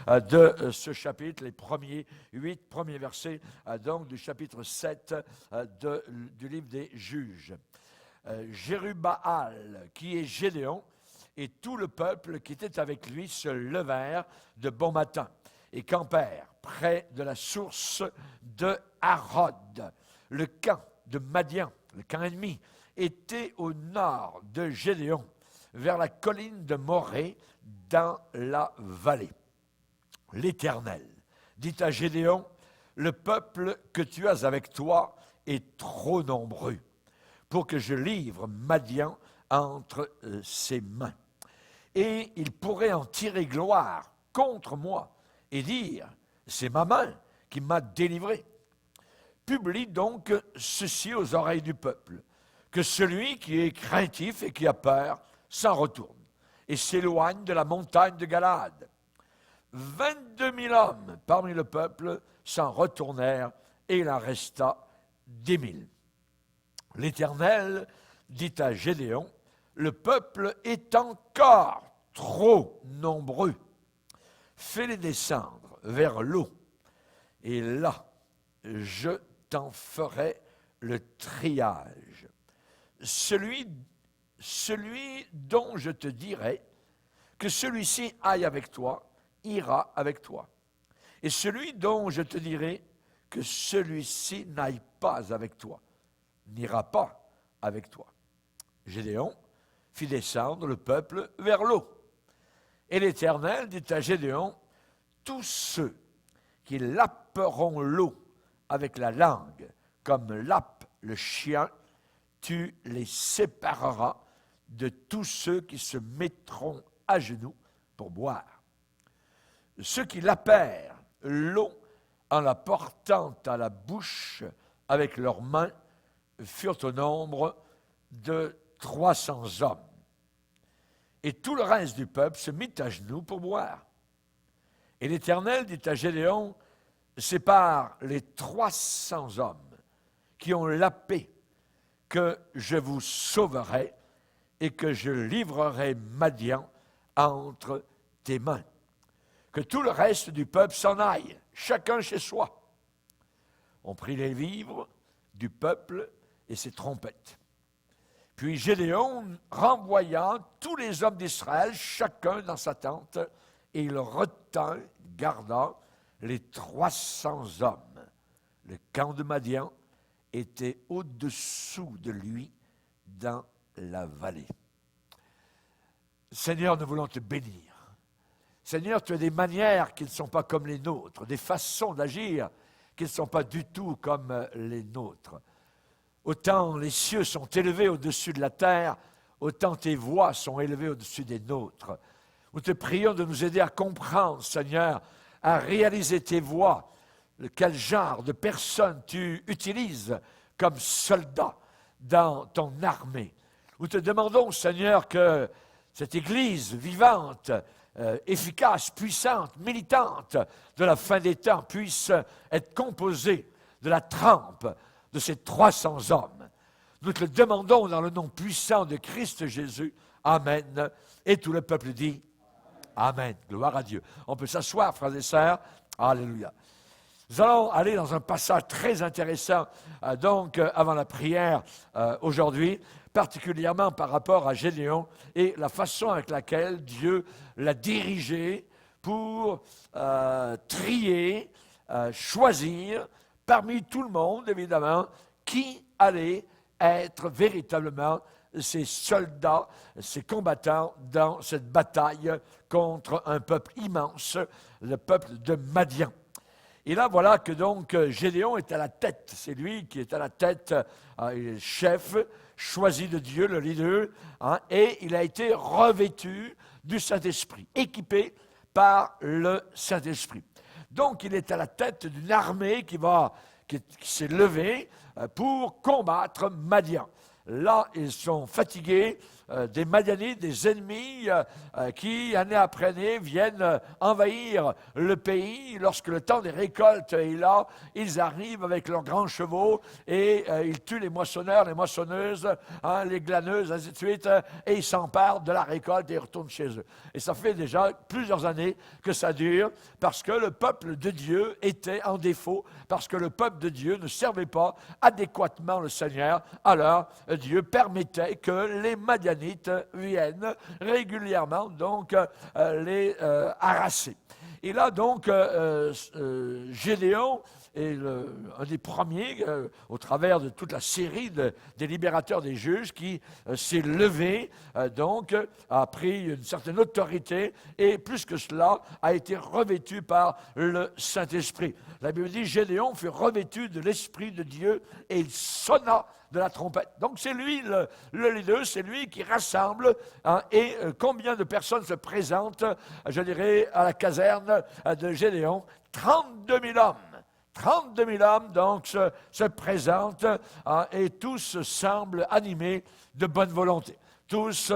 de ce chapitre, les 8 premiers versets donc du chapitre 7 du livre des Juges. Jérubbaal, qui est Gédéon, et tout le peuple qui était avec lui se levèrent de bon matin et campèrent près de la source de Harod. Le camp de Madian, le camp ennemi, était au nord de Gédéon, vers la colline de Morée, dans la vallée. L'Éternel dit à Gédéon, le peuple que tu as avec toi est trop nombreux pour que je livre Madian entre ses mains. Et il pourrait en tirer gloire contre moi et dire, c'est ma main qui m'a délivré. Publie donc ceci aux oreilles du peuple, que celui qui est craintif et qui a peur s'en retourne et s'éloigne de la montagne de Galaad. 22 000 hommes parmi le peuple s'en retournèrent et il en resta 10 000. L'Éternel dit à Gédéon, le peuple est encore trop nombreux. Fais-les descendre vers l'eau et là, je t'en ferai le triage. Celui dont je te dirai que celui-ci aille avec toi, ira avec toi. Et celui dont je te dirai que celui-ci n'aille pas avec toi, n'ira pas avec toi. Gédéon fit descendre le peuple vers l'eau. Et l'Éternel dit à Gédéon, tous ceux qui lapperont l'eau avec la langue, comme lappe le chien, tu les sépareras de tous ceux qui se mettront à genoux pour boire. Ceux qui lappèrent l'eau en la portant à la bouche avec leurs mains furent au nombre de 300 hommes. Et tout le reste du peuple se mit à genoux pour boire. Et l'Éternel dit à Gédéon, sépare les 300 hommes qui ont lappé, que je vous sauverai et que je livrerai Madian entre tes mains. Que tout le reste du peuple s'en aille, chacun chez soi. On prit les vivres du peuple et ses trompettes. Puis Gédéon renvoya tous les hommes d'Israël, chacun dans sa tente, et il retint, garda les 300 hommes. Le camp de Madian était au-dessous de lui dans la vallée. Seigneur, nous voulons te bénir. Seigneur, tu as des manières qui ne sont pas comme les nôtres, des façons d'agir qui ne sont pas du tout comme les nôtres. Autant les cieux sont élevés au-dessus de la terre, autant tes voies sont élevées au-dessus des nôtres. Nous te prions de nous aider à comprendre, Seigneur, à réaliser tes voies, quel genre de personnes tu utilises comme soldats dans ton armée. Nous te demandons, Seigneur, que cette Église vivante, efficace, puissante, militante de la fin des temps puisse être composée de la trempe de ces 300 hommes. Nous te le demandons dans le nom puissant de Christ Jésus. Amen. Et tout le peuple dit Amen. Gloire à Dieu. On peut s'asseoir, frères et sœurs. Alléluia. Nous allons aller dans un passage très intéressant, avant la prière aujourd'hui, particulièrement par rapport à Gédéon et la façon avec laquelle Dieu l'a dirigé pour trier, choisir parmi tout le monde, évidemment, qui allait être véritablement ces soldats, ces combattants dans cette bataille contre un peuple immense, le peuple de Madian. Et là, voilà que donc Gédéon est à la tête. C'est lui qui est à la tête, chef, choisi de Dieu, le leader, et il a été revêtu du Saint-Esprit, équipé par le Saint-Esprit. Donc, il est à la tête d'une armée qui s'est levée pour combattre Madian. Là, ils sont fatigués, des Madianites, des ennemis qui, année après année, viennent envahir le pays. Lorsque le temps des récoltes est là, ils arrivent avec leurs grands chevaux et ils tuent les moissonneurs, les moissonneuses, les glaneuses, ainsi de suite, et ils s'emparent de la récolte et ils retournent chez eux. Et ça fait déjà plusieurs années que ça dure parce que le peuple de Dieu était en défaut, parce que le peuple de Dieu ne servait pas adéquatement le Seigneur. Alors, Dieu permettait que les Madianites viennent régulièrement donc les harasser. Et là donc, Gédéon est un des premiers, au travers de toute la série des libérateurs des juges, qui s'est levé, donc a pris une certaine autorité, et plus que cela, a été revêtu par le Saint-Esprit. La Bible dit, Gédéon fut revêtu de l'Esprit de Dieu, et il sonna de la trompette. Donc c'est lui le leader, c'est lui qui rassemble, et combien de personnes se présentent, je dirais, à la caserne de Gédéon? 32 000 hommes. 32 000 hommes, donc, se présentent et tous semblent animés de bonne volonté. Tous,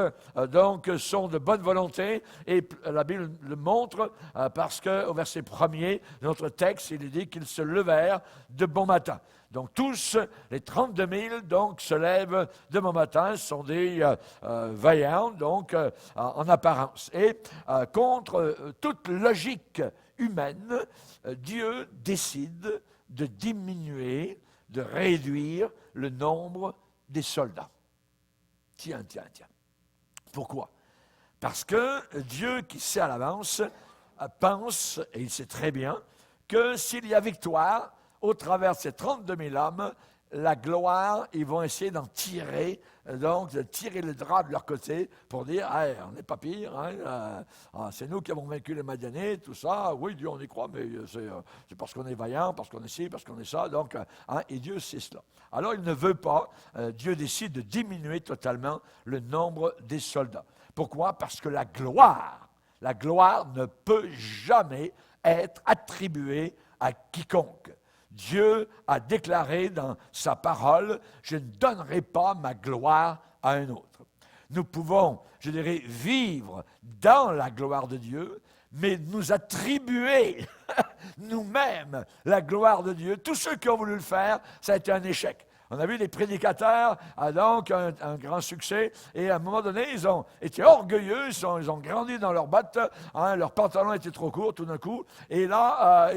donc, sont de bonne volonté et la Bible le montre parce qu'au verset 1er, notre texte, il est dit qu'ils se levèrent de bon matin. Donc, tous, les 32 000, donc, se lèvent de bon matin, sont des vaillants, donc, en apparence. Et contre toute logique humaine, Dieu décide de diminuer, de réduire le nombre des soldats. Tiens. Pourquoi? Parce que Dieu, qui sait à l'avance, pense, et il sait très bien, que s'il y a victoire, au travers de ces 32 000 hommes, la gloire, ils vont essayer d'en tirer, donc de tirer le drap de leur côté pour dire hey, on n'est pas pire, c'est nous qui avons vaincu les Madianites, tout ça. Oui, Dieu, on y croit, mais c'est parce qu'on est vaillant, parce qu'on est ci, parce qu'on est ça. Donc, et Dieu sait cela. Alors, il ne veut pas, Dieu décide de diminuer totalement le nombre des soldats. Pourquoi? Parce que la gloire ne peut jamais être attribuée à quiconque. Dieu a déclaré dans sa parole, « Je ne donnerai pas ma gloire à un autre ». Nous pouvons, je dirais, vivre dans la gloire de Dieu, mais nous attribuer nous-mêmes la gloire de Dieu. Tous ceux qui ont voulu le faire, ça a été un échec. On a vu des prédicateurs, donc un grand succès, et à un moment donné, ils ont été orgueilleux, ils ont grandi dans leurs bottes, leurs pantalons étaient trop courts tout d'un coup, et là,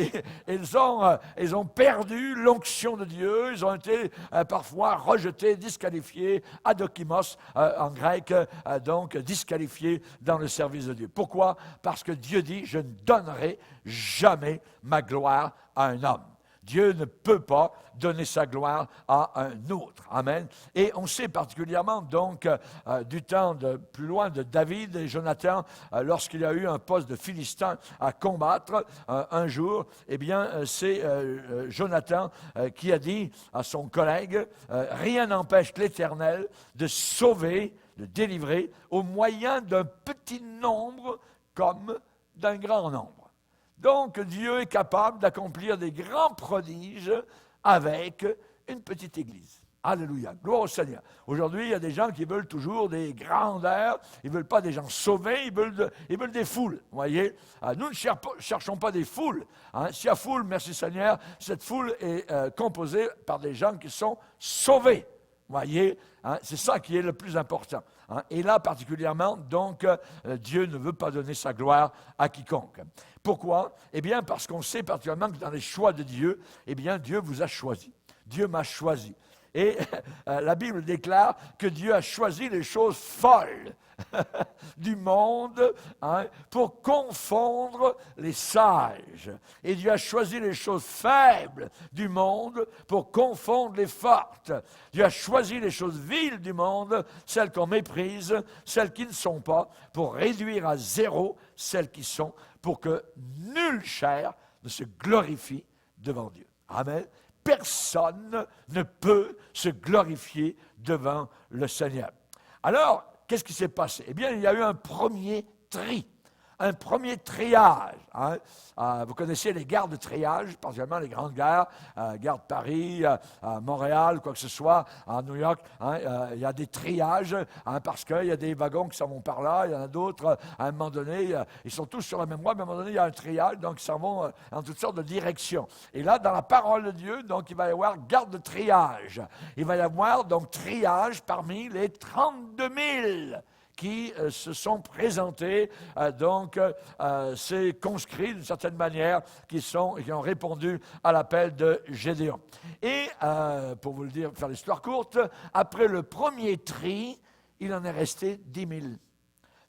ils ont perdu l'onction de Dieu, ils ont été parfois rejetés, disqualifiés, adokimos en grec, donc disqualifiés dans le service de Dieu. Pourquoi? Parce que Dieu dit, je ne donnerai jamais ma gloire à un homme. Dieu ne peut pas donner sa gloire à un autre. Amen. Et on sait particulièrement donc du temps plus loin de David et Jonathan, lorsqu'il y a eu un poste de Philistin à combattre un jour, eh bien c'est Jonathan qui a dit à son collègue, rien n'empêche l'Éternel de sauver, de délivrer au moyen d'un petit nombre comme d'un grand nombre. Donc, Dieu est capable d'accomplir des grands prodiges avec une petite église. Alléluia, gloire au Seigneur. Aujourd'hui, il y a des gens qui veulent toujours des grandeurs, ils ne veulent pas des gens sauvés, ils veulent des foules. Vous voyez, nous ne cherchons pas des foules. S'il y a foule, merci Seigneur, cette foule est composée par des gens qui sont sauvés. Vous voyez, c'est ça qui est le plus important. Et là, particulièrement, donc, Dieu ne veut pas donner sa gloire à quiconque. Pourquoi? Eh bien, parce qu'on sait particulièrement que dans les choix de Dieu, eh bien, Dieu vous a choisi. Dieu m'a choisi. Et la Bible déclare que Dieu a choisi les choses folles du monde pour confondre les sages. Et Dieu a choisi les choses faibles du monde pour confondre les fortes. Dieu a choisi les choses viles du monde, celles qu'on méprise, celles qui ne sont pas, pour réduire à zéro celles qui sont, pour que nulle chair ne se glorifie devant Dieu. Amen. Personne ne peut se glorifier devant le Seigneur. Alors, qu'est-ce qui s'est passé? Eh bien, il y a eu un premier tri. un premier triage. Hein. Vous connaissez les gares de triage, particulièrement les grandes gares, gare de Paris, Montréal, quoi que ce soit, à New York. Hein, il y a des triages parce qu'il y a des wagons qui s'en vont par là, il y en a d'autres, à un moment donné, ils sont tous sur la même voie, mais à un moment donné, il y a un triage, donc ils s'en vont en toutes sortes de directions. Et là, dans la parole de Dieu, donc il va y avoir garde de triage. Il va y avoir donc triage parmi les 32 000 qui se sont présentés, ces conscrits d'une certaine manière qui ont répondu à l'appel de Gédéon. Et pour vous le dire, faire l'histoire courte, après le premier tri, il en est resté 10 000.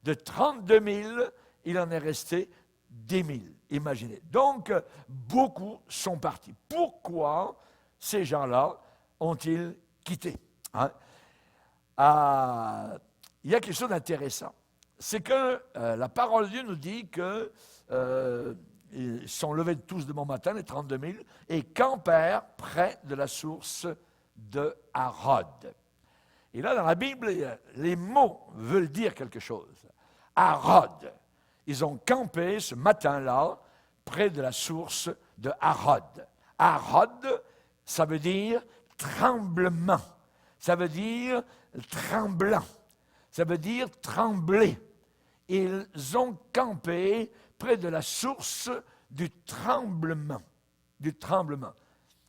De 32 000, il en est resté 10 000. Imaginez. Donc, beaucoup sont partis. Pourquoi ces gens-là ont-ils quitté? Hein? Il y a quelque chose d'intéressant. C'est que la parole de Dieu nous dit que ils sont levés tous de bon matin, les 32 000, et campèrent près de la source de Harod. Et là, dans la Bible, les mots veulent dire quelque chose. Harod. Ils ont campé ce matin-là près de la source de Harod. Harod, ça veut dire tremblement. Ça veut dire tremblant. Ça veut dire trembler. Ils ont campé près de la source du tremblement. Du tremblement.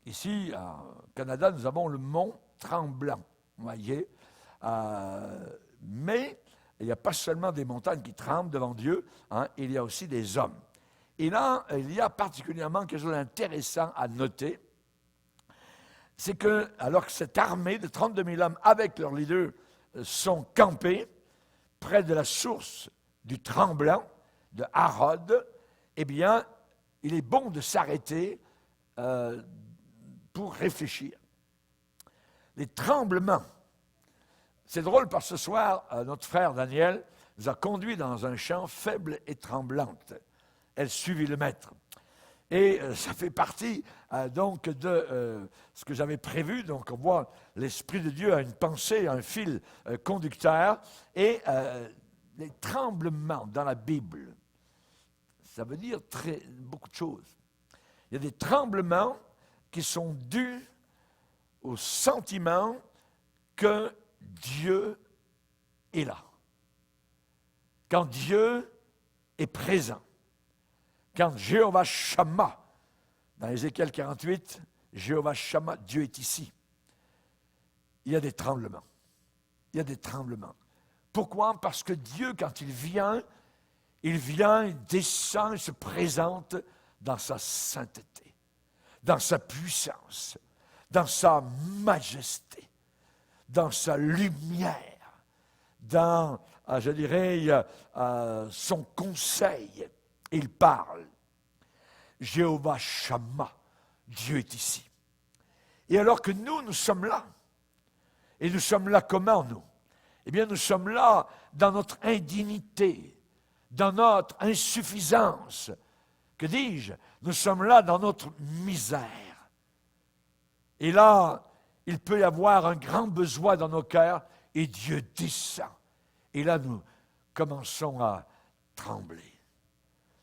Ici, au Canada, nous avons le mont Tremblant. Vous voyez? Mais il n'y a pas seulement des montagnes qui tremblent devant Dieu, hein, il y a aussi des hommes. Et là, il y a particulièrement quelque chose d'intéressant à noter. C'est que, alors que cette armée de 32 000 hommes avec leurs leaders sont campés près de la source du tremblant de Harod, eh bien, il est bon de s'arrêter pour réfléchir. Les tremblements. C'est drôle parce que ce soir, notre frère Daniel nous a conduits dans un champ faible et tremblante. Elle suivit le maître. Et ça fait partie donc de ce que j'avais prévu. Donc on voit l'Esprit de Dieu a une pensée, un fil conducteur. Et les tremblements dans la Bible, ça veut dire beaucoup de choses. Il y a des tremblements qui sont dus au sentiment que Dieu est là. Quand Dieu est présent. Quand Jéhovah Shammah, dans Ézéchiel 48, Jéhovah Shammah, Dieu est ici. Il y a des tremblements. Il y a des tremblements. Pourquoi? Parce que Dieu, quand il vient, il descend, il se présente dans sa sainteté, dans sa puissance, dans sa majesté, dans sa lumière, dans, je dirais, son conseil. Il parle. Jéhovah Shammah, Dieu est ici. Et alors que nous sommes là, et nous sommes là comment, nous? Eh bien, nous sommes là dans notre indignité, dans notre insuffisance. Que dis-je? Nous sommes là dans notre misère. Et là, il peut y avoir un grand besoin dans nos cœurs, et Dieu descend. Et là, nous commençons à trembler.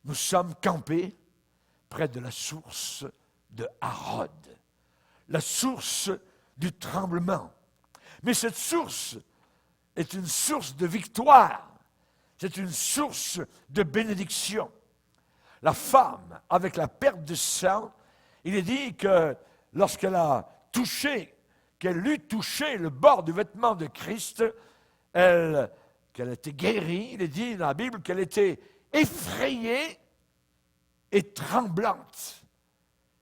Nous sommes campés près de la source de Harod, la source du tremblement. Mais cette source est une source de victoire, c'est une source de bénédiction. La femme, avec la perte de sang, il est dit que lorsqu'elle a touché, qu'elle eut touché le bord du vêtement de Christ, qu'elle était guérie. Il est dit dans la Bible qu'elle était effrayée et tremblante.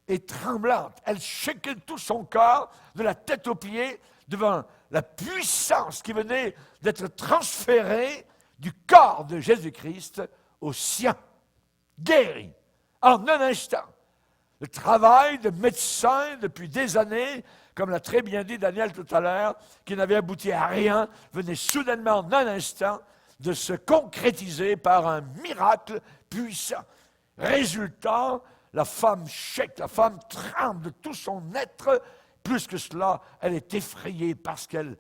Et tremblante. Elle shakeait tout son corps, de la tête aux pieds, devant la puissance qui venait d'être transférée du corps de Jésus-Christ au sien. Guérie, en un instant. Le travail de médecin depuis des années, comme l'a très bien dit Daniel tout à l'heure, qui n'avait abouti à rien, venait soudainement en un instant de se concrétiser par un miracle puissant. Résultat, la femme shake, la femme tremble de tout son être. Plus que cela, elle est effrayée parce qu'elle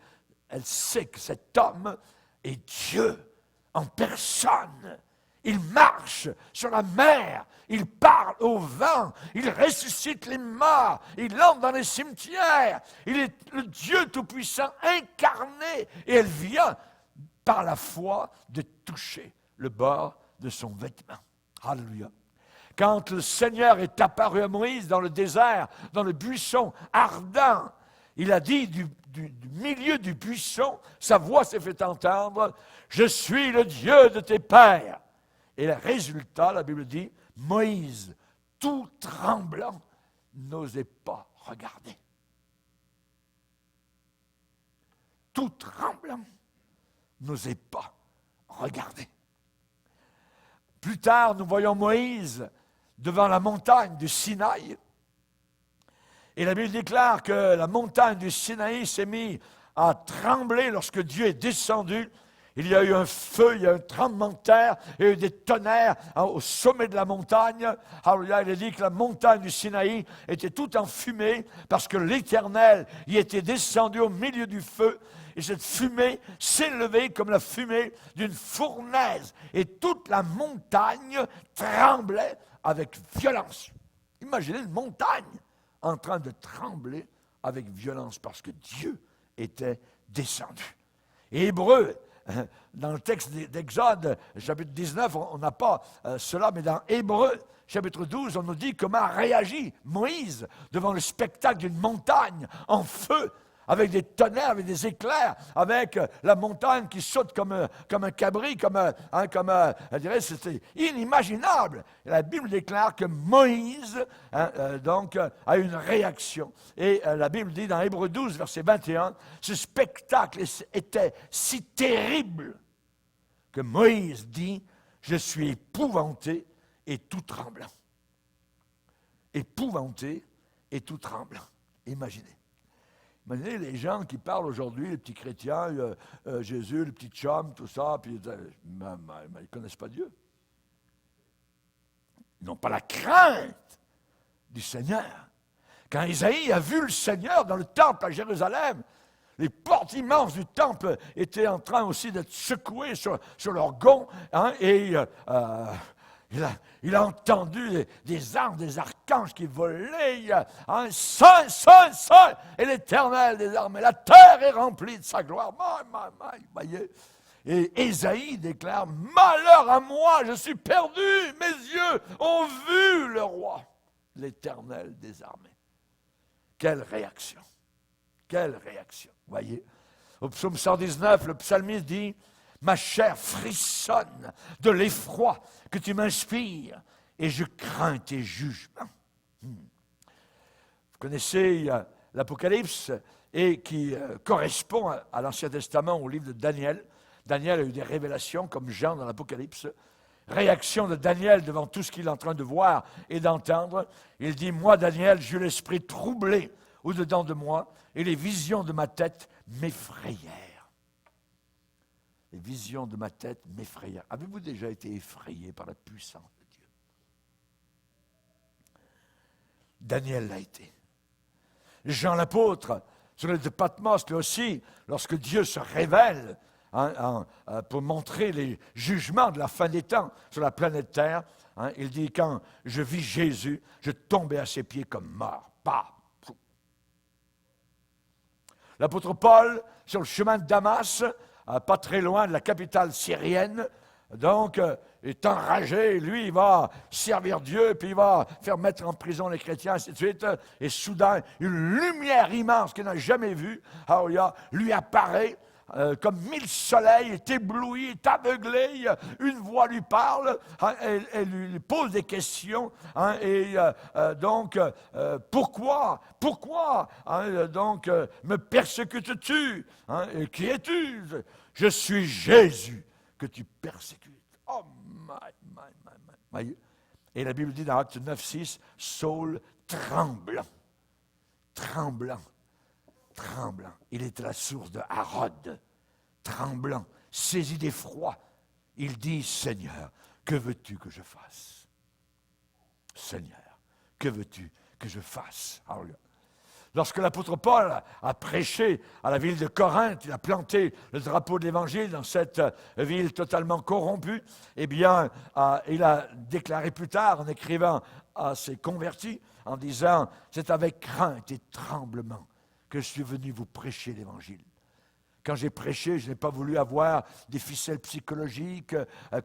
sait que cet homme est Dieu en personne. Il marche sur la mer, il parle au vent, il ressuscite les morts, il entre dans les cimetières. Il est le Dieu Tout-Puissant incarné et elle vient par la foi de toucher le bord de son vêtement. Alléluia. Quand le Seigneur est apparu à Moïse dans le désert, dans le buisson ardent, il a dit du milieu du buisson, sa voix s'est fait entendre, « Je suis le Dieu de tes pères ». Et le résultat, la Bible dit, Moïse, tout tremblant, n'osait pas regarder. Tout tremblant, n'osait pas regarder. Plus tard, nous voyons Moïse devant la montagne du Sinaï. Et la Bible déclare que la montagne du Sinaï s'est mise à trembler lorsque Dieu est descendu. Il y a eu un feu, il y a eu un tremblement de terre, il y a eu des tonnerres au sommet de la montagne. Alléluia, il est dit que la montagne du Sinaï était toute en fumée parce que l'Éternel y était descendu au milieu du feu. Et cette fumée s'élevait comme la fumée d'une fournaise. Et toute la montagne tremblait avec violence. Imaginez une montagne en train de trembler avec violence parce que Dieu était descendu. Et Hébreu, dans le texte d'Exode, chapitre 19, on n'a pas cela, mais dans Hébreu, chapitre 12, on nous dit comment a réagi Moïse devant le spectacle d'une montagne en feu, avec des tonnerres, avec des éclairs, avec la montagne qui saute comme un cabri, je dirais, c'était inimaginable. Et la Bible déclare que Moïse, a une réaction. Et la Bible dit dans Hébreux 12, verset 21, ce spectacle était si terrible que Moïse dit, je suis épouvanté et tout tremblant. Épouvanté et tout tremblant. Imaginez. Imaginez les gens qui parlent aujourd'hui, les petits chrétiens, Jésus, le petit chum, tout ça, puis ils ne connaissent pas Dieu. Ils n'ont pas la crainte du Seigneur. Quand Isaïe a vu le Seigneur dans le temple à Jérusalem, les portes immenses du temple étaient en train aussi d'être secouées sur leurs gonds, et il a entendu des anges, des archanges qui volaient. Saint, Saint, Saint est l'Éternel des armées. La terre est remplie de sa gloire. Voyez. Et Ésaïe déclare, malheur à moi, je suis perdu. Mes yeux ont vu le roi, l'Éternel des armées. Quelle réaction. Quelle réaction. Voyez. Au psaume 119, le psalmiste dit, ma chair frissonne de l'effroi que tu m'inspires et je crains tes jugements. Vous connaissez l'Apocalypse et qui correspond à l'Ancien Testament, au livre de Daniel. Daniel a eu des révélations comme Jean dans l'Apocalypse. Réaction de Daniel devant tout ce qu'il est en train de voir et d'entendre. Il dit, moi Daniel, j'ai l'esprit troublé au-dedans de moi et les visions de ma tête m'effrayèrent. Les visions de ma tête m'effrayèrent. Avez-vous déjà été effrayé par la puissance de Dieu? Daniel l'a été. Jean l'apôtre, sur l'île de Patmos, lui aussi, lorsque Dieu se révèle pour montrer les jugements de la fin des temps sur la planète Terre, il dit, quand je vis Jésus, je tombais à ses pieds comme mort. L'apôtre Paul, sur le chemin de Damas, pas très loin de la capitale syrienne, donc est enragé, lui il va servir Dieu, puis il va faire mettre en prison les chrétiens, ainsi de suite, et soudain, une lumière immense qu'il n'a jamais vue, lui apparaît, comme 1000 soleils, est ébloui, est aveuglé, une voix lui parle, elle lui pose des questions, pourquoi, me persécutes-tu, et qui es-tu? Je suis Jésus que tu persécutes. Oh, my. Et la Bible dit dans Actes 9, 6, Saul tremblant. Il était la source de Harod, tremblant, saisi d'effroi. Il dit, Seigneur, que veux-tu que je fasse? Seigneur, que veux-tu que je fasse? Alléluia. Lorsque l'apôtre Paul a prêché à la ville de Corinthe, il a planté le drapeau de l'Évangile dans cette ville totalement corrompue, eh bien, il a déclaré plus tard, en écrivant à ses convertis, en disant « C'est avec crainte et tremblement que je suis venu vous prêcher l'Évangile. » Quand j'ai prêché, je n'ai pas voulu avoir des ficelles psychologiques,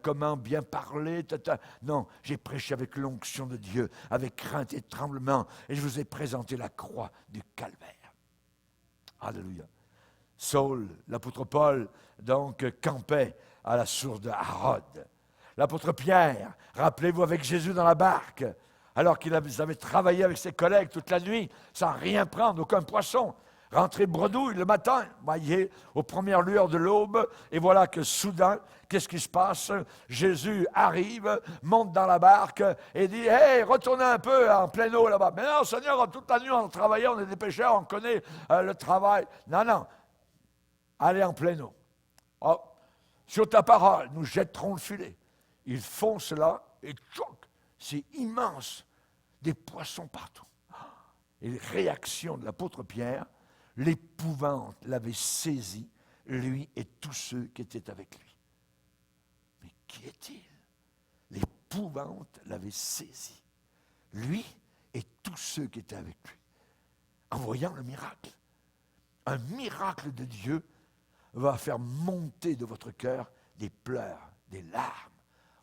comment bien parler, tata. Non, j'ai prêché avec l'onction de Dieu, avec crainte et tremblement, et je vous ai présenté la croix du calvaire. Alléluia. Saul, l'apôtre Paul, donc, campait à la source de Harod. L'apôtre Pierre, rappelez-vous, avec Jésus dans la barque, alors qu'il avait travaillé avec ses collègues toute la nuit, sans rien prendre, aucun poisson, rentré bredouille le matin, voyez, aux premières lueurs de l'aube, et voilà que soudain, qu'est-ce qui se passe? Jésus arrive, monte dans la barque et dit « Hey, retournez un peu en pleine eau là-bas. » Mais non, Seigneur, toute la nuit on travaillait, on est des pêcheurs, on connaît le travail. Non, non, allez en pleine eau. Oh, sur ta parole, nous jetterons le filet. Ils font cela et tchouk, c'est immense, des poissons partout. Et réaction de l'apôtre Pierre, l'épouvante l'avait saisi, lui et tous ceux qui étaient avec lui. Mais qui est-il? L'épouvante l'avait saisi, lui et tous ceux qui étaient avec lui, en voyant le miracle. Un miracle de Dieu va faire monter de votre cœur des pleurs, des larmes.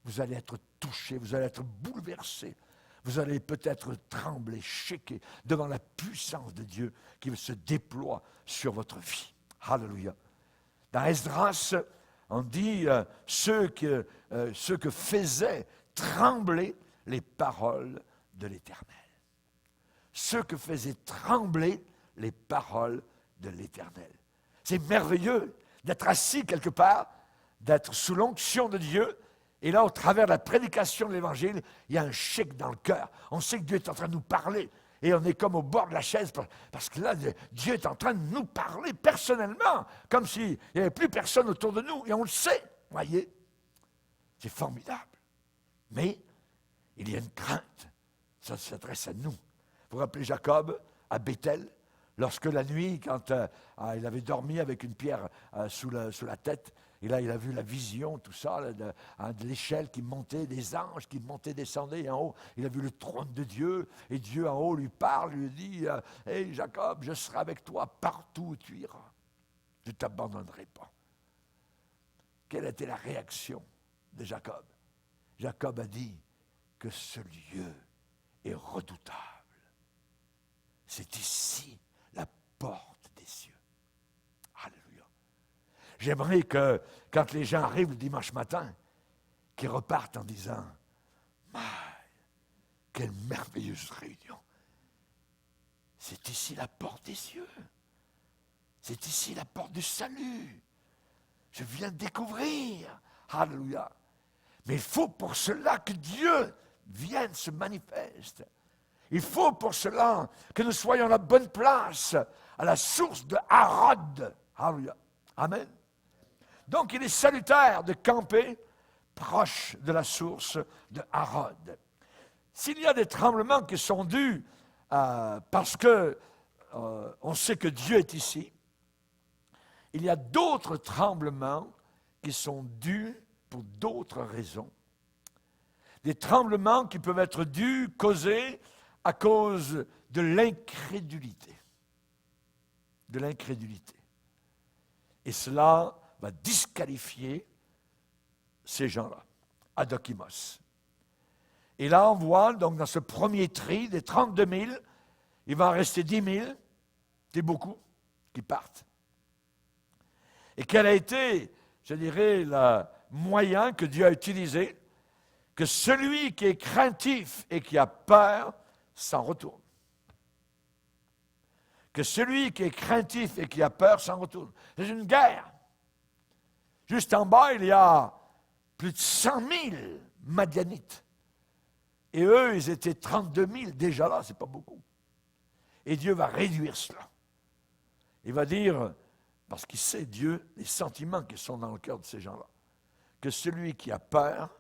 Vous allez être touchés, vous allez être bouleversés. Vous allez peut-être trembler, shaker devant la puissance de Dieu qui se déploie sur votre vie. Alléluia. Dans Esdras, on dit ceux que faisaient trembler les paroles de l'Éternel. Ceux que faisaient trembler les paroles de l'Éternel. C'est merveilleux d'être assis quelque part, d'être sous l'onction de Dieu. Et là, au travers de la prédication de l'Évangile, il y a un shake dans le cœur. On sait que Dieu est en train de nous parler. Et on est comme au bord de la chaise, parce que là, Dieu est en train de nous parler personnellement, comme s'il n'y avait plus personne autour de nous. Et on le sait, voyez. C'est formidable. Mais il y a une crainte. Ça s'adresse à nous. Vous vous rappelez Jacob à Béthel, lorsque la nuit, quand il avait dormi avec une pierre sous la tête, et là, il a vu la vision, tout ça, là, de l'échelle qui montait, des anges qui montaient, descendaient, et en haut, il a vu le trône de Dieu, et Dieu en haut lui parle, lui dit « Hey Jacob, je serai avec toi partout où tu iras. Je ne t'abandonnerai pas. » Quelle était la réaction de Jacob? Jacob a dit que ce lieu est redoutable. C'est ici la porte des cieux. Alléluia. J'aimerais que, quand les gens arrivent le dimanche matin, qu'ils repartent en disant « My, quelle merveilleuse réunion! C'est ici la porte des cieux. C'est ici la porte du salut. Je viens de découvrir. Alléluia. Mais il faut pour cela que Dieu vienne se manifeste. Il faut pour cela que nous soyons à la bonne place, à la source de Harod. Alléluia. Amen. Donc il est salutaire de camper proche de la source de Harod. S'il y a des tremblements qui sont dus parce que on sait que Dieu est ici, il y a d'autres tremblements qui sont dus pour d'autres raisons. Des tremblements qui peuvent être dus, causés à cause de l'incrédulité. De l'incrédulité. Et cela va disqualifier ces gens-là, Adokimos. Et là, on voit, donc, dans ce premier tri, des 32 000, il va en rester 10 000, c'est beaucoup, qui partent. Et quel a été, je dirais, le moyen que Dieu a utilisé, que celui qui est craintif et qui a peur s'en retourne. Que celui qui est craintif et qui a peur s'en retourne. C'est une guerre. Juste en bas, il y a plus de 100 000 Madianites. Et eux, ils étaient 32 000. Déjà là, ce n'est pas beaucoup. Et Dieu va réduire cela. Il va dire, parce qu'il sait, Dieu, les sentiments qui sont dans le cœur de ces gens-là, que celui qui a peur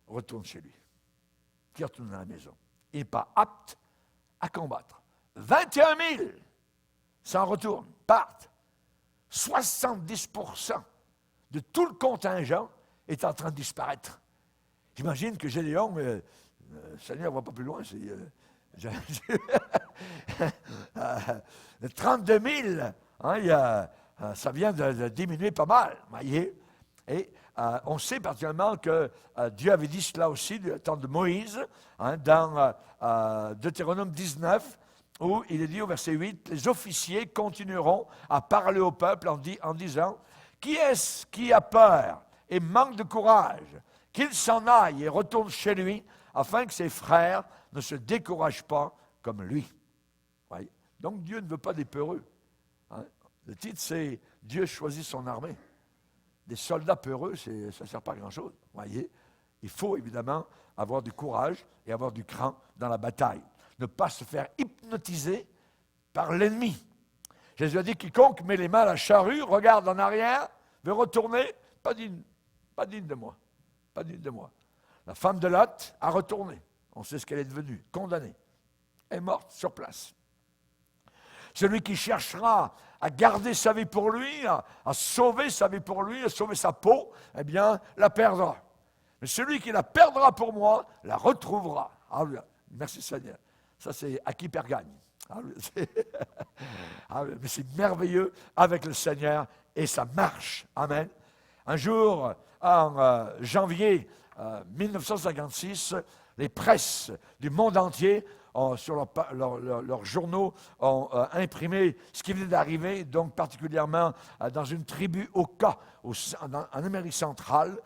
retourne chez lui, qui retourne à la maison. Il n'est pas apte à combattre. 21 000 s'en retournent, partent. 70% de tout le contingent est en train de disparaître. J'imagine que Gédéon, le Seigneur ne va pas plus loin, c'est 32 000, hein, ça vient de diminuer pas mal, voyez. Et on sait particulièrement que Dieu avait dit cela aussi du temps de Moïse, hein, dans Deutéronome 19, où il est dit au verset 8, « Les officiers continueront à parler au peuple en disant, « Qui est-ce qui a peur et manque de courage, qu'il s'en aille et retourne chez lui, afin que ses frères ne se découragent pas comme lui. » Voyez? Donc Dieu ne veut pas des peureux. Hein? Le titre, c'est « Dieu choisit son armée ». Des soldats peureux, ça ne sert pas à grand-chose. Voyez? Il faut évidemment avoir du courage et avoir du cran dans la bataille. Ne pas se faire hypnotiser par l'ennemi. Jésus a dit, quiconque met les mains à la charrue, regarde en arrière, veut retourner, pas digne de moi. Pas digne de moi. La femme de Lot a retourné. On sait ce qu'elle est devenue, condamnée. Elle est morte sur place. Celui qui cherchera à garder sa vie pour lui, à sauver sa vie pour lui, à sauver sa peau, eh bien, la perdra. Mais celui qui la perdra pour moi, la retrouvera. Alléluia. Merci Seigneur. Ça, c'est à qui perd gagne. Mais c'est merveilleux avec le Seigneur et ça marche. Amen. Un jour, en janvier 1956, les presses du monde entier, sur leurs journaux, ont imprimé ce qui venait d'arriver, donc particulièrement dans une tribu Oka, en Amérique centrale.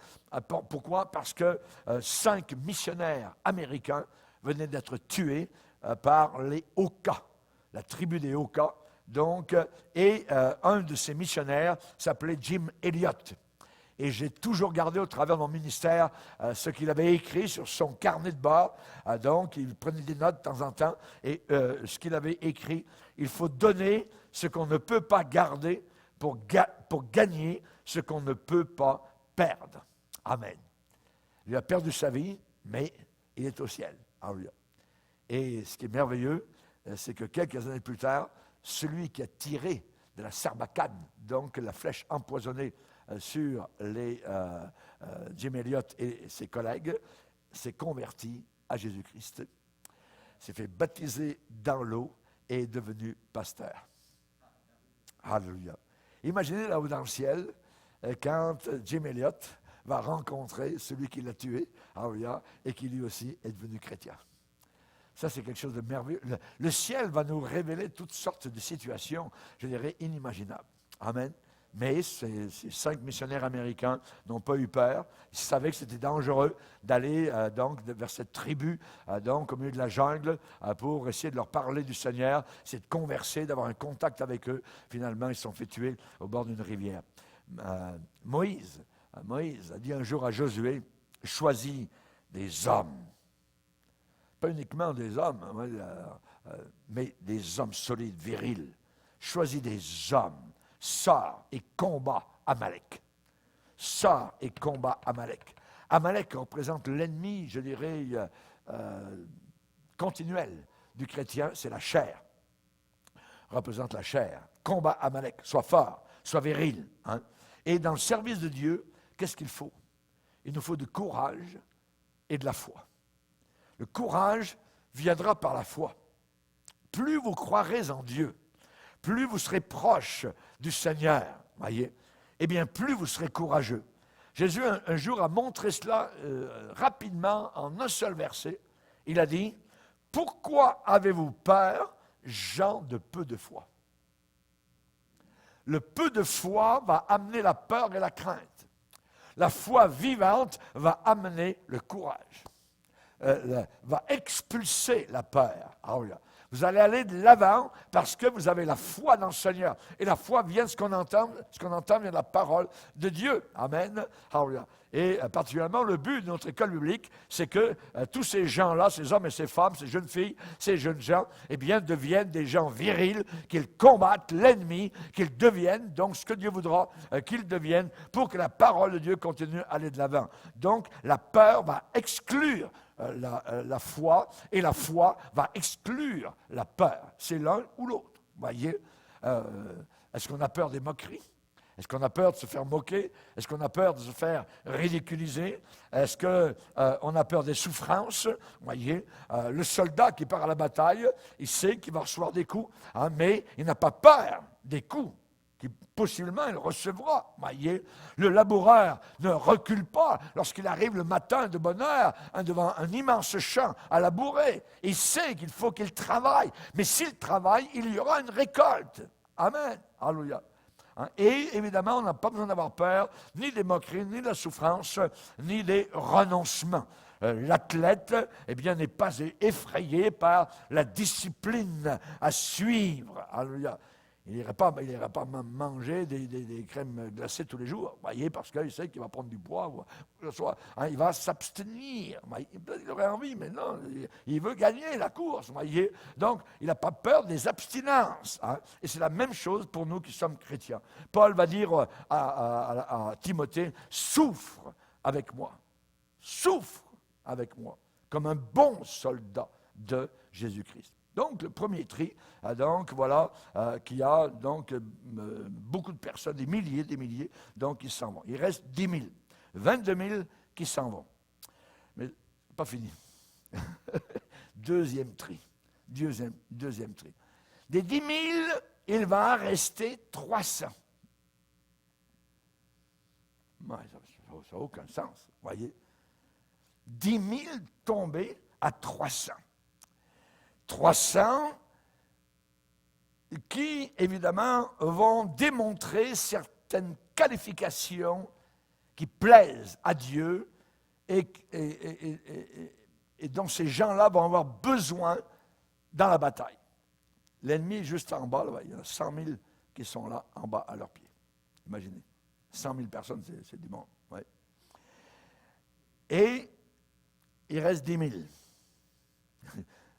Pourquoi? Parce que 5 missionnaires américains venaient d'être tués par les Oka, la tribu des Oka. Donc, et un de ces missionnaires s'appelait Jim Elliot. Et j'ai toujours gardé au travers de mon ministère ce qu'il avait écrit sur son carnet de bord. Donc, il prenait des notes de temps en temps. Et ce qu'il avait écrit, il faut donner ce qu'on ne peut pas garder pour gagner ce qu'on ne peut pas perdre. Amen. Il a perdu sa vie, mais il est au ciel. Alléluia. Et ce qui est merveilleux, c'est que quelques années plus tard, celui qui a tiré de la sarbacane, donc la flèche empoisonnée sur Jim Elliot et ses collègues, s'est converti à Jésus-Christ, s'est fait baptiser dans l'eau et est devenu pasteur. Alléluia. Imaginez là-haut dans le ciel, quand Jim Elliot va rencontrer celui qui l'a tué, alléluia, et qui lui aussi est devenu chrétien. Ça, c'est quelque chose de merveilleux. Le ciel va nous révéler toutes sortes de situations, je dirais, inimaginables. Amen. Mais ces 5 missionnaires américains n'ont pas eu peur. Ils savaient que c'était dangereux d'aller donc vers cette tribu, donc au milieu de la jungle, pour essayer de leur parler du Seigneur, c'est de converser, d'avoir un contact avec eux. Finalement, ils se sont fait tuer au bord d'une rivière. Moïse a dit un jour à Josué, « Choisis des hommes. » Pas uniquement des hommes, mais des hommes solides, virils. Choisis des hommes. Sors et combat Amalek. Sors et combat Amalek. Amalek représente l'ennemi, je dirais, continuel du chrétien, c'est la chair. Représente la chair. Combat Amalek. Sois fort, sois viril. Hein? Et dans le service de Dieu, qu'est-ce qu'il faut? Il nous faut du courage et de la foi. Le courage viendra par la foi. Plus vous croirez en Dieu, plus vous serez proche du Seigneur, voyez, eh bien, plus vous serez courageux. Jésus, un jour, a montré cela rapidement en un seul verset. Il a dit, « Pourquoi avez-vous peur, gens de peu de foi? » Le peu de foi va amener la peur et la crainte. La foi vivante va amener le courage. Va expulser la peur. Vous allez aller de l'avant parce que vous avez la foi dans le Seigneur. Et la foi vient de ce qu'on entend vient de la parole de Dieu. Amen. Et particulièrement, le but de notre école biblique, c'est que tous ces gens-là, ces hommes et ces femmes, ces jeunes filles, ces jeunes gens, eh bien, deviennent des gens virils, qu'ils combattent l'ennemi, qu'ils deviennent donc ce que Dieu voudra qu'ils deviennent pour que la parole de Dieu continue à aller de l'avant. Donc, la peur va exclure la foi, et la foi va exclure la peur. C'est l'un ou l'autre. Voyez, est-ce qu'on a peur des moqueries? Est-ce qu'on a peur de se faire moquer? Est-ce qu'on a peur de se faire ridiculiser? Est-ce qu'on a peur des souffrances? Voyez, le soldat qui part à la bataille, il sait qu'il va recevoir des coups, hein, mais il n'a pas peur des coups qui possiblement il recevra. Voyez, le laboureur ne recule pas lorsqu'il arrive le matin de bonne heure devant un immense champ à labourer. Il sait qu'il faut qu'il travaille, mais s'il travaille, il y aura une récolte. Amen. Alléluia. Et évidemment, on n'a pas besoin d'avoir peur ni des moqueries, ni de la souffrance, ni des renoncements. L'athlète, eh bien, n'est pas effrayé par la discipline à suivre. Alléluia. Il n'irait pas manger des crèmes glacées tous les jours, voyez, parce qu'il sait qu'il va prendre du poids. Il va s'abstenir. Il aurait envie, mais non, il veut gagner la course, voyez. Donc, il n'a pas peur des abstinences. Hein, et c'est la même chose pour nous qui sommes chrétiens. Paul va dire à Timothée, souffre avec moi. Souffre avec moi, comme un bon soldat de Jésus-Christ. Donc, le premier tri, donc, voilà, qui a donc beaucoup de personnes, des milliers, donc, qui s'en vont. Il reste 10 000, 22 000 qui s'en vont. Mais pas fini. Deuxième tri. Deuxième tri. Des 10 000, il va en rester 300. Ouais, ça n'a aucun sens, voyez. 10 000 tombés à 300. 300 qui, évidemment, vont démontrer certaines qualifications qui plaisent à Dieu et dont ces gens-là vont avoir besoin dans la bataille. L'ennemi est juste en bas, là, il y a 100 000 qui sont là, en bas, à leurs pieds. Imaginez, 100 000 personnes, c'est du monde. Ouais. Et il reste 10 000.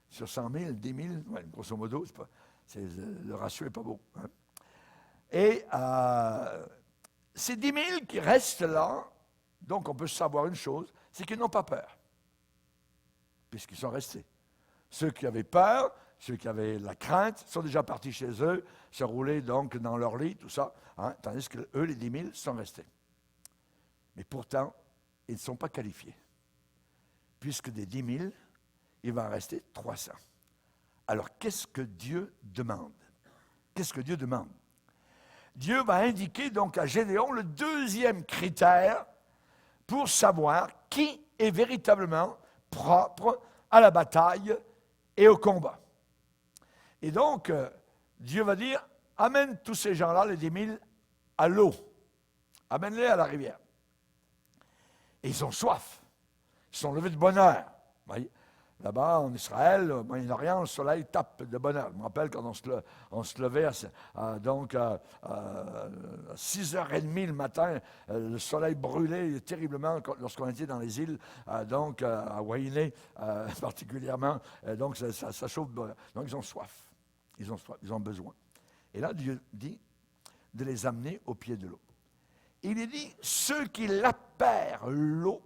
Sur 100 000, 10 000, ouais, grosso modo, le ratio n'est pas beau. Hein. Et ces 10 000 qui restent là, donc on peut savoir une chose, c'est qu'ils n'ont pas peur, puisqu'ils sont restés. Ceux qui avaient peur, ceux qui avaient la crainte, sont déjà partis chez eux, se rouler donc dans leur lit, tout ça, hein, tandis que eux, les 10 000, sont restés. Mais pourtant, ils ne sont pas qualifiés, puisque des 10 000, il va en rester 300. Alors, qu'est-ce que Dieu demande? Qu'est-ce que Dieu demande? Dieu va indiquer donc à Gédéon le deuxième critère pour savoir qui est véritablement propre à la bataille et au combat. Et donc, Dieu va dire, amène tous ces gens-là, les 10 000, à l'eau. Amène-les à la rivière. Et ils ont soif. Ils sont levés de bonne heure. Voyez? Là-bas, en Israël, au Moyen-Orient, le soleil tape de bonne heure. Je me rappelle quand on se levait à 6h30 le matin, le soleil brûlait terriblement lorsqu'on était dans les îles, donc à Wainé particulièrement. Donc ça chauffe de bonne heure. Donc ils ont soif. Ils ont besoin. Et là, Dieu dit de les amener au pied de l'eau. Il est dit, ceux qui lapèrent l'eau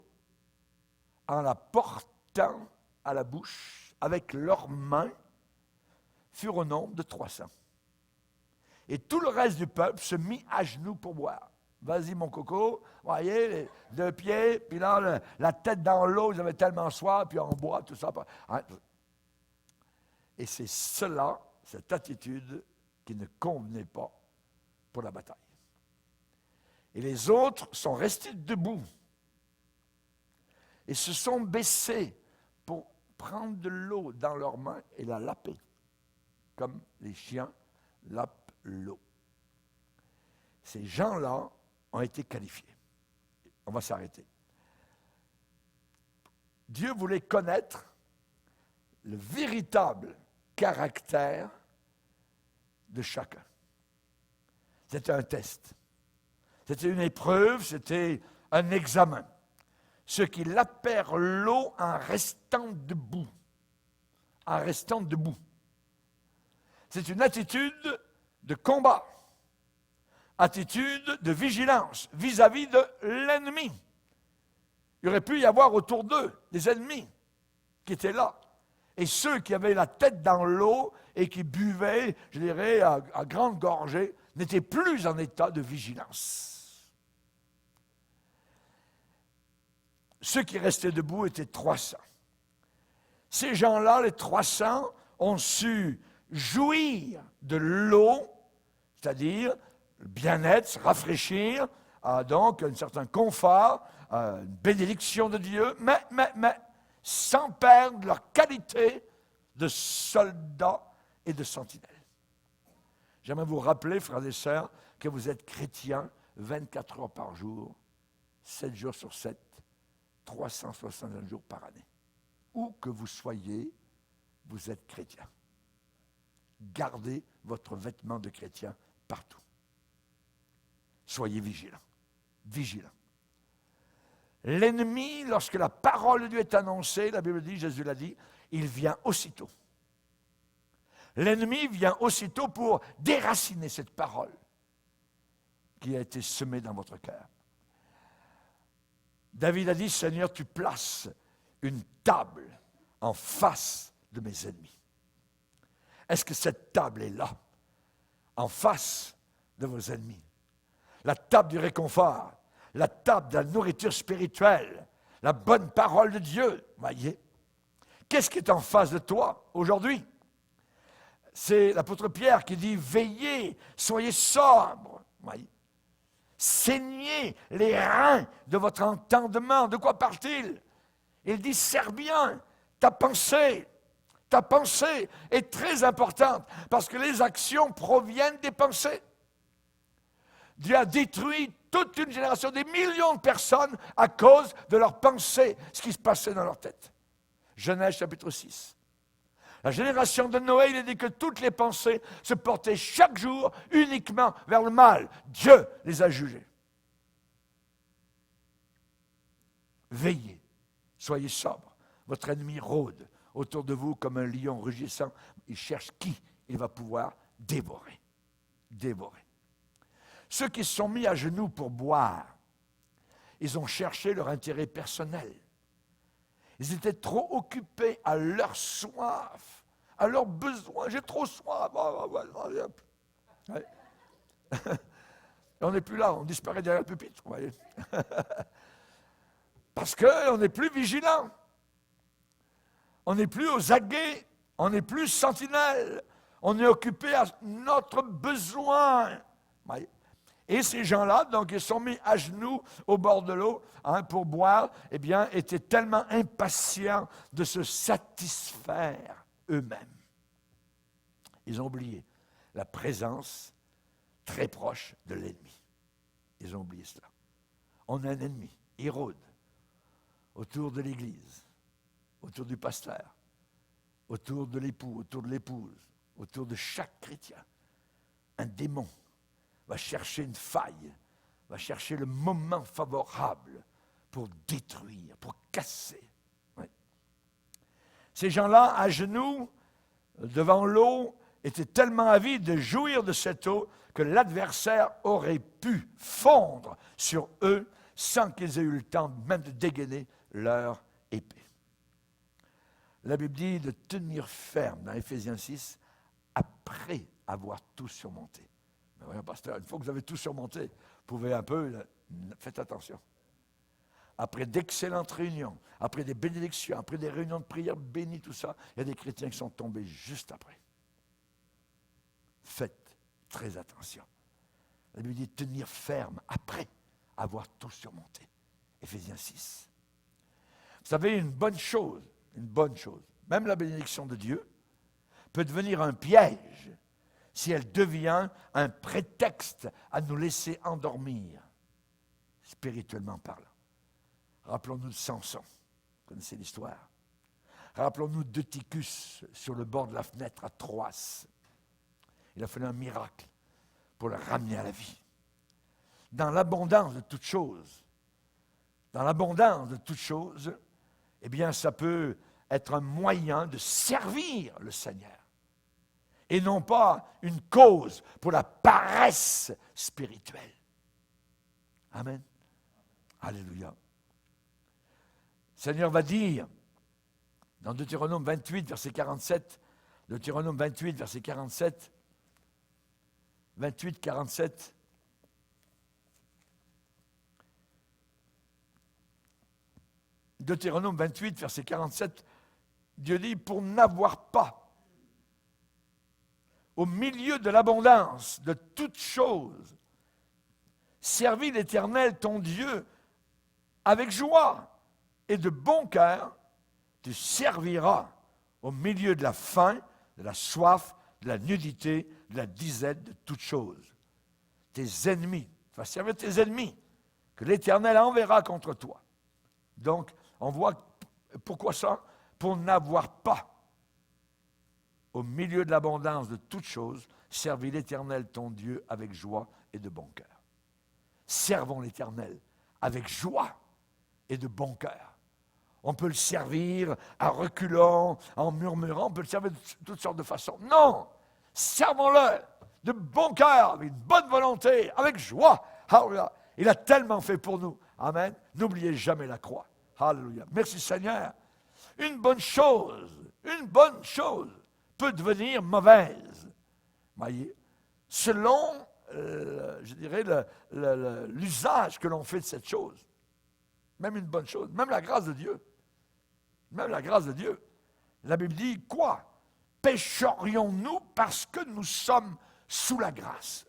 en la portant à la bouche, avec leurs mains, furent au nombre de 300. Et tout le reste du peuple se mit à genoux pour boire. Vas-y, mon coco, voyez, les 2 pieds, puis là, la tête dans l'eau, ils avaient tellement soif, puis on boit, tout ça. Et c'est cela, cette attitude, qui ne convenait pas pour la bataille. Et les autres sont restés debout et se sont baissés pour prendre de l'eau dans leurs mains et la laper, comme les chiens lapent l'eau. Ces gens-là ont été qualifiés. On va s'arrêter. Dieu voulait connaître le véritable caractère de chacun. C'était un test. C'était une épreuve, c'était un examen. ceux qui lapèrent l'eau en restant debout. En restant debout. C'est une attitude de combat, attitude de vigilance vis-à-vis de l'ennemi. Il aurait pu y avoir autour d'eux des ennemis qui étaient là. Et ceux qui avaient la tête dans l'eau et qui buvaient, je dirais, à grande gorgée, n'étaient plus en état de vigilance. Ceux qui restaient debout étaient 300. Ces gens-là, les 300, ont su jouir de l'eau, c'est-à-dire le bien-être, se rafraîchir, donc un certain confort, une bénédiction de Dieu, mais sans perdre leur qualité de soldats et de sentinelles. J'aimerais vous rappeler, frères et sœurs, que vous êtes chrétiens 24 heures par jour, 7 jours sur 7, 365 jours par année. Où que vous soyez, vous êtes chrétien. Gardez votre vêtement de chrétien partout. Soyez vigilants. Vigilants. L'ennemi, lorsque la parole de Dieu est annoncée, la Bible dit, Jésus l'a dit, il vient aussitôt. L'ennemi vient aussitôt pour déraciner cette parole qui a été semée dans votre cœur. David a dit, Seigneur, tu places une table en face de mes ennemis. Est-ce que cette table est là, en face de vos ennemis? La table du réconfort, la table de la nourriture spirituelle, la bonne parole de Dieu, voyez. Qu'est-ce qui est en face de toi aujourd'hui? C'est l'apôtre Pierre qui dit, veillez, soyez sobres, voyez. Saignez les reins de votre entendement. De quoi parle-t-il? Il dit, serre bien ta pensée. Ta pensée est très importante parce que les actions proviennent des pensées. Dieu a détruit toute une génération, des millions de personnes à cause de leurs pensées, ce qui se passait dans leur tête. Genèse chapitre 6. La génération de Noé, il a dit que toutes les pensées se portaient chaque jour uniquement vers le mal. Dieu les a jugées. Veillez, soyez sobres. Votre ennemi rôde autour de vous comme un lion rugissant. Il cherche qui il va pouvoir dévorer. Dévorer. Ceux qui se sont mis à genoux pour boire, ils ont cherché leur intérêt personnel. Ils étaient trop occupés à leur soif, à leurs besoins. J'ai trop soif. Ouais. On n'est plus là, on disparaît derrière le pupitre. Vous voyez. Parce qu'on n'est plus vigilant. On n'est plus aux aguets, on n'est plus sentinelle. On est occupé à notre besoin. Ouais. Et ces gens-là, donc, ils sont mis à genoux au bord de l'eau pour boire, eh bien, étaient tellement impatients de se satisfaire eux-mêmes. Ils ont oublié la présence très proche de l'ennemi. Ils ont oublié cela. On a un ennemi, Hérode, autour de l'Église, autour du pasteur, autour de l'époux, autour de l'épouse, autour de chaque chrétien. Un démon va chercher une faille, va chercher le moment favorable pour détruire, pour casser. Oui. Ces gens-là, à genoux, devant l'eau, étaient tellement avides de jouir de cette eau que l'adversaire aurait pu fondre sur eux sans qu'ils aient eu le temps même de dégainer leur épée. La Bible dit de tenir ferme dans Éphésiens 6 après avoir tout surmonté. Mais voyons, pasteur, une fois que vous avez tout surmonté, vous pouvez un peu, faites attention. Après d'excellentes réunions, après des bénédictions, après des réunions de prière bénies, tout ça, il y a des chrétiens qui sont tombés juste après. Faites très attention. La Bible dit tenir ferme après avoir tout surmonté. Éphésiens 6. Vous savez, une bonne chose, même la bénédiction de Dieu peut devenir un piège si elle devient un prétexte à nous laisser endormir, spirituellement parlant. Rappelons-nous de Samson, vous connaissez l'histoire. Rappelons-nous d'Eutychus sur le bord de la fenêtre à Troas. Il a fallu un miracle pour le ramener à la vie. Dans l'abondance de toutes choses, dans l'abondance de toutes choses, eh bien, ça peut être un moyen de servir le Seigneur. Et non pas une cause pour la paresse spirituelle. Amen. Alléluia. Le Seigneur va dire, dans Deutéronome 28, verset 47, Deutéronome 28, verset 47, 28, 47, Deutéronome 28, verset 47, Dieu dit, pour n'avoir pas, au milieu de l'abondance de toutes choses, servi l'Éternel ton Dieu avec joie et de bon cœur, tu serviras au milieu de la faim, de la soif, de la nudité, de la disette, de toutes choses. Tes ennemis, tu vas servir tes ennemis, que l'Éternel enverra contre toi. Donc, on voit, pourquoi ça? Pour n'avoir pas, au milieu de l'abondance de toutes choses, servi l'Éternel ton Dieu avec joie et de bon cœur. Servons l'Éternel avec joie et de bon cœur. On peut le servir en reculant, en murmurant, on peut le servir de toutes sortes de façons. Non! Servons-le de bon cœur, avec une bonne volonté, avec joie. Alléluia. Il a tellement fait pour nous. Amen. N'oubliez jamais la croix. Alléluia. Merci Seigneur. Une bonne chose peut devenir mauvaise. Voyez, selon, je dirais, l'usage que l'on fait de cette chose. Même une bonne chose, même la grâce de Dieu. Même la grâce de Dieu. La Bible dit, quoi? Pécherions-nous parce que nous sommes sous la grâce?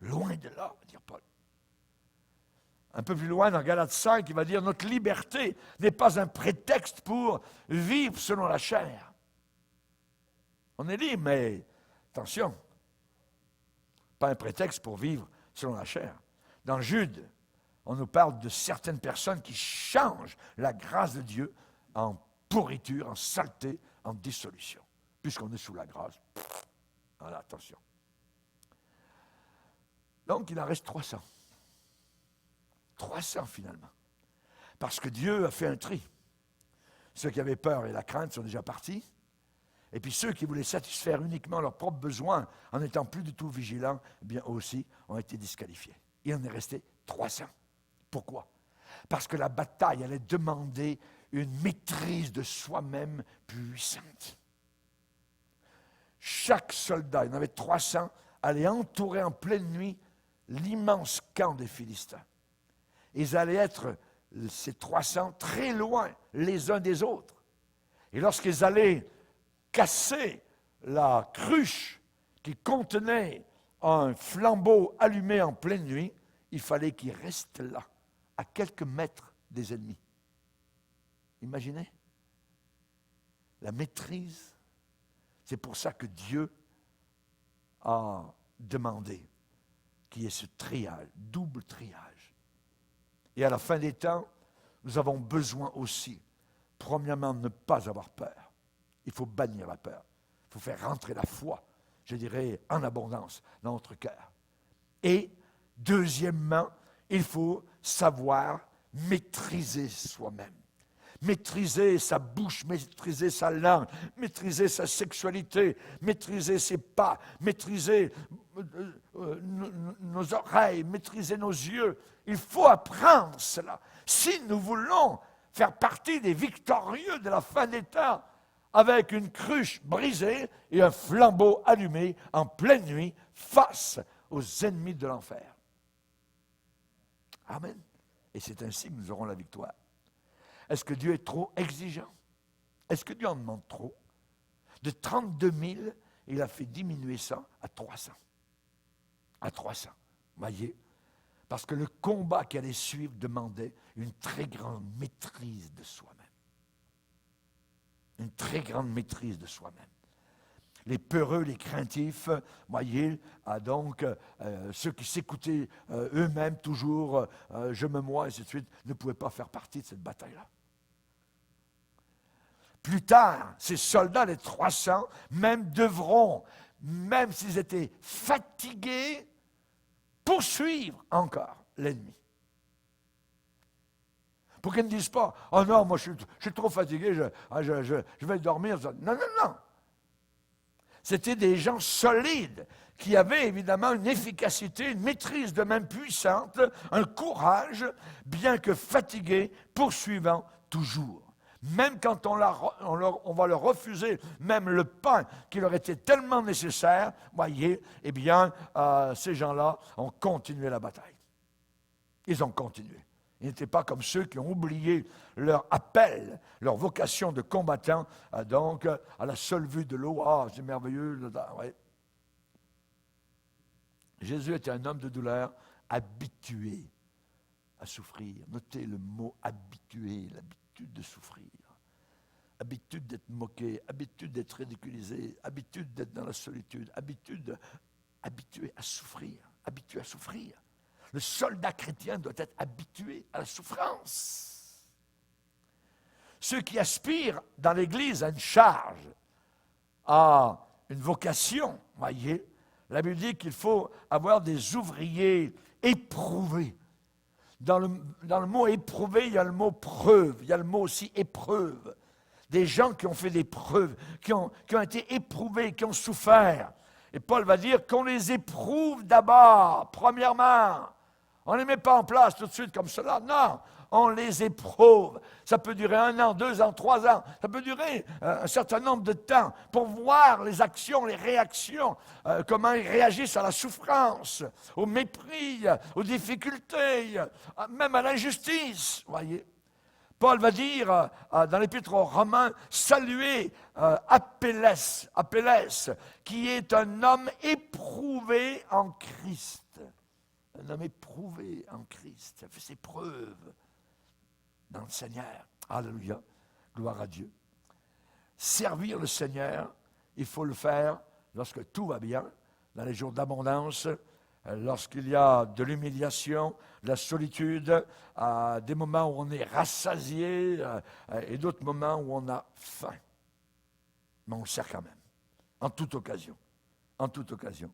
Loin de là, va dire Paul. Un peu plus loin, dans Galates 5, il va dire, notre liberté n'est pas un prétexte pour vivre selon la chair. On est libre, mais attention, pas un prétexte pour vivre selon la chair. Dans Jude, on nous parle de certaines personnes qui changent la grâce de Dieu en pourriture, en saleté, en dissolution. Puisqu'on est sous la grâce. Voilà, attention. Donc, il en reste 300. 300 finalement. Parce que Dieu a fait un tri. Ceux qui avaient peur et la crainte sont déjà partis. Et puis ceux qui voulaient satisfaire uniquement leurs propres besoins en n'étant plus du tout vigilants, eh bien aussi ont été disqualifiés. Il en est resté 300. Pourquoi? Parce que la bataille allait demander une maîtrise de soi-même puissante. Chaque soldat, il y en avait 300, allait entourer en pleine nuit l'immense camp des Philistins. Ils allaient être, ces 300, très loin les uns des autres. Et lorsqu'ils allaient casser la cruche qui contenait un flambeau allumé en pleine nuit, il fallait qu'ils restent là, à quelques mètres des ennemis. Imaginez la maîtrise. C'est pour ça que Dieu a demandé qu'il y ait ce triage, double triage. Et à la fin des temps, nous avons besoin aussi, premièrement, de ne pas avoir peur. Il faut bannir la peur. Il faut faire rentrer la foi, je dirais, en abondance dans notre cœur. Et, deuxièmement, il faut savoir maîtriser soi-même. Maîtriser sa bouche, maîtriser sa langue, maîtriser sa sexualité, maîtriser ses pas, maîtriser nos oreilles, maîtriser nos yeux. Il faut apprendre cela. Si nous voulons faire partie des victorieux de la fin des temps, avec une cruche brisée et un flambeau allumé en pleine nuit face aux ennemis de l'enfer. Amen. Et c'est ainsi que nous aurons la victoire. Est-ce que Dieu est trop exigeant? Est-ce que Dieu en demande trop? De 32 000, il a fait diminuer ça à 300. À 300. Voyez? Parce que le combat qui allait suivre demandait une très grande maîtrise de soi-même. Une très grande maîtrise de soi-même. Les peureux, les craintifs, voyez, donc ceux qui s'écoutaient eux-mêmes toujours, je me moi, et ainsi de suite, ne pouvaient pas faire partie de cette bataille-là. Plus tard, ces soldats, les 300, même devront, même s'ils étaient fatigués, poursuivre encore l'ennemi. Pour qu'ils ne disent pas, « Oh non, moi je suis trop fatigué, je vais dormir. » Non, non, non. C'était des gens solides qui avaient évidemment une efficacité, une maîtrise de même puissante, un courage, bien que fatigués, poursuivant toujours. Même quand on va leur refuser même le pain qui leur était tellement nécessaire, voyez, eh bien, ces gens-là ont continué la bataille. Ils ont continué. Ils n'étaient pas comme ceux qui ont oublié leur appel, leur vocation de combattant, donc à la seule vue de l'eau. Ah, c'est merveilleux. Ouais. Jésus était un homme de douleur, habitué à souffrir. Notez le mot habitué, l'habitude de souffrir. Habitude d'être moqué, habitude d'être ridiculisé, habitude d'être dans la solitude, habitué à souffrir, habitué à souffrir. Le soldat chrétien doit être habitué à la souffrance. Ceux qui aspirent dans l'Église à une charge, à une vocation, voyez, la Bible dit qu'il faut avoir des ouvriers éprouvés. Dans le mot éprouvé, il y a le mot preuve, il y a le mot aussi épreuve. Des gens qui ont fait des preuves, qui ont été éprouvés, qui ont souffert. Et Paul va dire qu'on les éprouve d'abord, premièrement. On ne les met pas en place tout de suite comme cela. Non, on les éprouve. Ça peut durer 1 an, 2 ans, 3 ans. Ça peut durer un certain nombre de temps pour voir les actions, les réactions, comment ils réagissent à la souffrance, au mépris, aux difficultés, même à l'injustice. Voyez. Paul va dire dans l'Épître aux Romains, saluez Apelles, qui est un homme éprouvé en Christ. Un homme éprouvé en Christ. Il a fait ses preuves dans le Seigneur. Alléluia. Gloire à Dieu. Servir le Seigneur, il faut le faire lorsque tout va bien, dans les jours d'abondance, lorsqu'il y a de l'humiliation, de la solitude, des moments où on est rassasié et d'autres moments où on a faim. Mais on le sert quand même, en toute occasion. En toute occasion.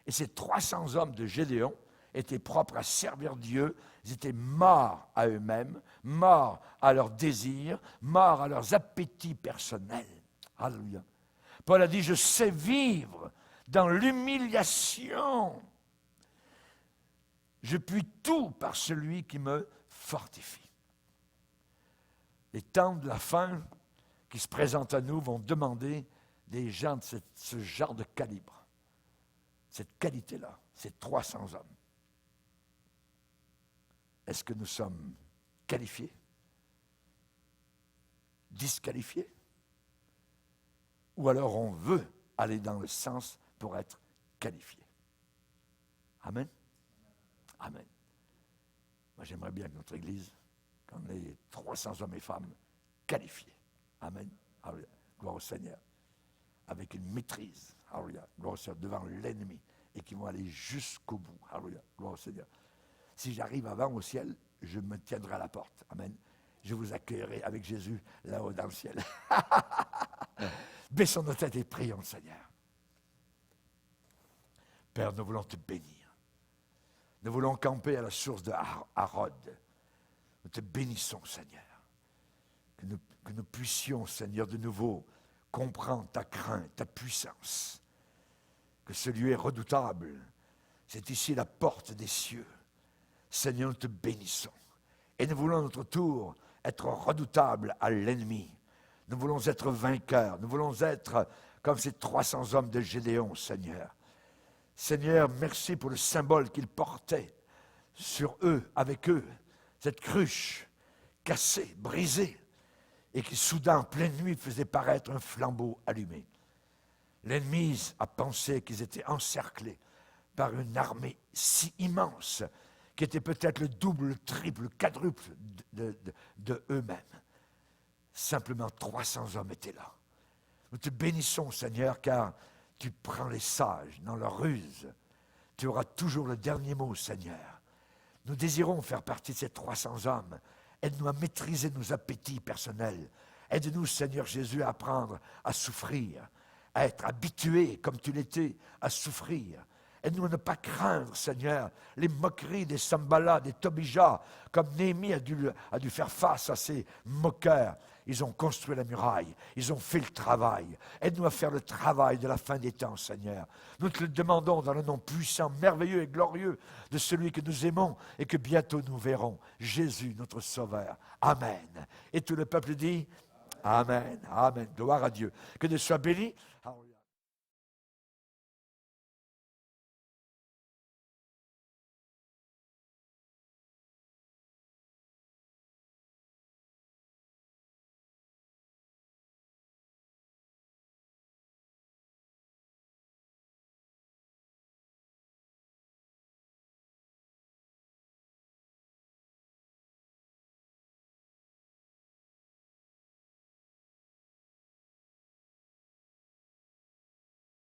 Et ces 300 hommes de Gédéon étaient propres à servir Dieu. Ils étaient morts à eux-mêmes, morts à leurs désirs, morts à leurs appétits personnels. Alléluia. Paul a dit, je sais vivre dans l'humiliation. Je puis tout par celui qui me fortifie. Les temps de la fin qui se présentent à nous vont demander des gens de ce genre de calibre, cette qualité-là, ces 300 hommes. Est-ce que nous sommes qualifiés? Disqualifiés? Ou alors on veut aller dans le sens pour être qualifié? Amen? Amen. Moi, j'aimerais bien que notre Église, qu'on ait 300 hommes et femmes qualifiés. Amen. Alléluia. Gloire au Seigneur. Avec une maîtrise. Alléluia. Gloire au Seigneur. Devant l'ennemi. Et qui vont aller jusqu'au bout. Alléluia. Gloire au Seigneur. Si j'arrive avant au ciel, je me tiendrai à la porte. Amen. Je vous accueillerai avec Jésus là-haut dans le ciel. Baissons nos têtes et prions le Seigneur. Père, nous voulons te bénir. Nous voulons camper à la source de Harod. Nous te bénissons, Seigneur. Que nous puissions, Seigneur, de nouveau comprendre ta crainte, ta puissance. Que ce lieu est redoutable. C'est ici la porte des cieux. Seigneur, nous te bénissons. Et nous voulons à notre tour être redoutables à l'ennemi. Nous voulons être vainqueurs. Nous voulons être comme ces 300 hommes de Gédéon, Seigneur. Seigneur, merci pour le symbole qu'ils portaient sur eux, avec eux. Cette cruche cassée, brisée, et qui soudain, en pleine nuit, faisait paraître un flambeau allumé. L'ennemi a pensé qu'ils étaient encerclés par une armée si immense, qui était peut-être le double, le triple, le quadruple de eux-mêmes. Simplement 300 hommes étaient là. Nous te bénissons, Seigneur, car tu prends les sages dans leur ruse. Tu auras toujours le dernier mot, Seigneur. Nous désirons faire partie de ces 300 hommes. Aide-nous à maîtriser nos appétits personnels. Aide-nous, Seigneur Jésus, à apprendre à souffrir, à être habitués, comme tu l'étais, à souffrir. Aide-nous à ne pas craindre, Seigneur, les moqueries des Sambala, des Tobija, comme Néhémie a dû faire face à ces moqueurs. Ils ont construit la muraille, ils ont fait le travail. Aide-nous à faire le travail de la fin des temps, Seigneur. Nous te le demandons dans le nom puissant, merveilleux et glorieux de celui que nous aimons et que bientôt nous verrons, Jésus, notre Sauveur. Amen. Et tout le peuple dit Amen, Amen. Gloire à Dieu. Que Dieu soit béni.